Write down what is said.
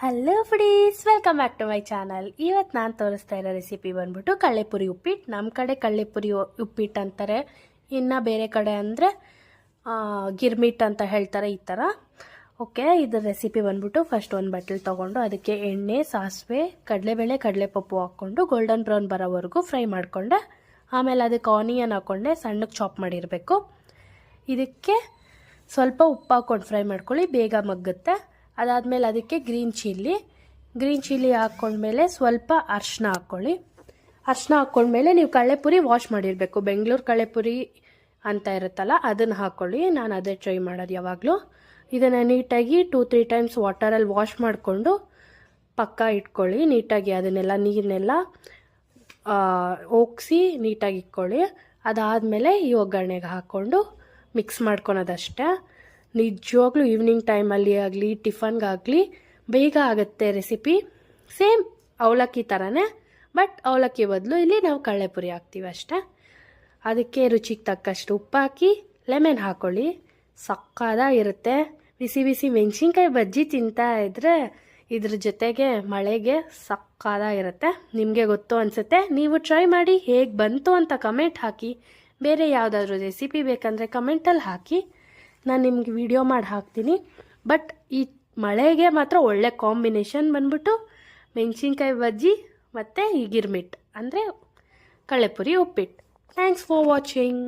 Hello foodies, welcome back to my channel. ಇವತ್ತು ನಾನು ತೋರಿಸ್ತಾ ಇರೋ ರೆಸಿಪಿ ಬಂದ್ಬಿಟ್ಟು ಕಳ್ಳೆಪುರಿ ಉಪ್ಪಿಟ್ಟು. ನಮ್ಮ ಕಡೆ ಕಳ್ಳೆಪುರಿ ಉಪ್ಪಿಟ್ಟು ಅಂತಾರೆ, ಇನ್ನು ಬೇರೆ ಕಡೆ ಅಂದರೆ ಗಿರ್ಮಿಟ್ ಅಂತ ಹೇಳ್ತಾರೆ, ಈ ಥರ. ಓಕೆ, ಇದರ ರೆಸಿಪಿ ಬಂದ್ಬಿಟ್ಟು ಫಸ್ಟ್ ಒಂದು ಬಟ್ಲು ತೊಗೊಂಡು ಅದಕ್ಕೆ ಎಣ್ಣೆ, ಸಾಸಿವೆ, ಕಡಲೆಬೇಳೆ, ಕಡಲೆಪಪ್ಪು ಹಾಕ್ಕೊಂಡು ಗೋಲ್ಡನ್ ಬ್ರೌನ್ ಬರೋವರೆಗೂ ಫ್ರೈ ಮಾಡಿಕೊಂಡೆ. ಆಮೇಲೆ ಅದಕ್ಕೆ ಆನಿಯನ್ ಹಾಕ್ಕೊಂಡೆ, ಸಣ್ಣಕ್ಕೆ ಚಾಪ್ ಮಾಡಿರಬೇಕು. ಇದಕ್ಕೆ ಸ್ವಲ್ಪ ಉಪ್ಪು ಹಾಕ್ಕೊಂಡು ಫ್ರೈ ಮಾಡ್ಕೊಳ್ಳಿ, ಬೇಗ ಮಗ್ಗುತ್ತೆ. ಅದಾದಮೇಲೆ ಅದಕ್ಕೆ ಗ್ರೀನ್ ಚಿಲ್ಲಿ ಹಾಕ್ಕೊಂಡ್ಮೇಲೆ ಸ್ವಲ್ಪ ಅರಿಶಿನ ಹಾಕ್ಕೊಳ್ಳಿ. ಅರಿಶಿನ ಹಾಕ್ಕೊಂಡ್ಮೇಲೆ ನೀವು ಕಳ್ಳೆಪುರಿ ವಾಶ್ ಮಾಡಿರಬೇಕು, ಬೆಂಗಳೂರು ಕಳ್ಳೆಪುರಿ ಅಂತ ಇರುತ್ತಲ್ಲ ಅದನ್ನು ಹಾಕ್ಕೊಳ್ಳಿ. ನಾನು ಅದೇ ಟ್ರೈ ಮಾಡೋದು ಯಾವಾಗಲೂ. ಇದನ್ನು ನೀಟಾಗಿ 2-3 ಟೈಮ್ಸ್ ವಾಟರಲ್ಲಿ ವಾಶ್ ಮಾಡಿಕೊಂಡು ಪಕ್ಕ ಇಟ್ಕೊಳ್ಳಿ. ನೀಟಾಗಿ ಅದನ್ನೆಲ್ಲ ನೀರನ್ನೆಲ್ಲ ಒಗ್ಸಿ ನೀಟಾಗಿ ಇಟ್ಕೊಳ್ಳಿ. ಅದಾದಮೇಲೆ ಈ ಒಗ್ಗರಣೆಗೆ ಹಾಕ್ಕೊಂಡು ಮಿಕ್ಸ್ ಮಾಡ್ಕೊಳೋದಷ್ಟೇ. ನಿಜವಾಗ್ಲೂ ಈವ್ನಿಂಗ್ ಟೈಮಲ್ಲಿ ಆಗಲಿ ಟಿಫನ್ಗಾಗಲಿ ಬೇಗ ಆಗುತ್ತೆ ರೆಸಿಪಿ. ಸೇಮ್ ಅವಲಕ್ಕಿ ಥರನೇ, ಬಟ್ ಅವಲಕ್ಕಿ ಬದಲು ಇಲ್ಲಿ ನಾವು ಕಳ್ಳೆಪುರಿ ಹಾಕ್ತೀವಿ ಅಷ್ಟೇ. ಅದಕ್ಕೆ ರುಚಿಗೆ ತಕ್ಕಷ್ಟು ಉಪ್ಪು ಹಾಕಿ ಲೆಮನ್ ಹಾಕ್ಕೊಳ್ಳಿ. ಸಕ್ಕತ್ತಾಗಿರುತ್ತೆ. ಬಿಸಿ ಬಿಸಿ ಮೆಣಸಿನ್ಕಾಯಿ ಬಜ್ಜಿ ತಿಂತಾ ಇದ್ರೆ ಇದ್ರ ಜೊತೆಗೆ ಮಳೆಗೆ ಸಕ್ಕತ್ತಾಗಿರುತ್ತೆ. ನಿಮಗೆ ಗೊತ್ತು ಅನಿಸುತ್ತೆ, ನೀವು ಟ್ರೈ ಮಾಡಿ. ಹೇಗೆ ಬಂತು ಅಂತ ಕಮೆಂಟ್ ಹಾಕಿ. ಬೇರೆ ಯಾವುದಾದ್ರೂ ರೆಸಿಪಿ ಬೇಕಂದರೆ ಕಮೆಂಟಲ್ಲಿ ಹಾಕಿ, ನಾನು ನಿಮ್ಗೆ ವಿಡಿಯೋ ಮಾಡಿ ಹಾಕ್ತೀನಿ. ಬಟ್ ಈ ಮಳೆಗೆ ಮಾತ್ರ ಒಳ್ಳೆ ಕಾಂಬಿನೇಷನ್ ಬಂದ್ಬಿಟ್ಟು ಮೆಣಸಿನ್ಕಾಯಿ ಬಜ್ಜಿ ಮತ್ತು ಈ ಗಿರ್ಮಿಟ್ ಅಂದರೆ ಕಳ್ಳೆಪುರಿ ಉಪ್ಪಿಟ್ಟು. Thanks for watching.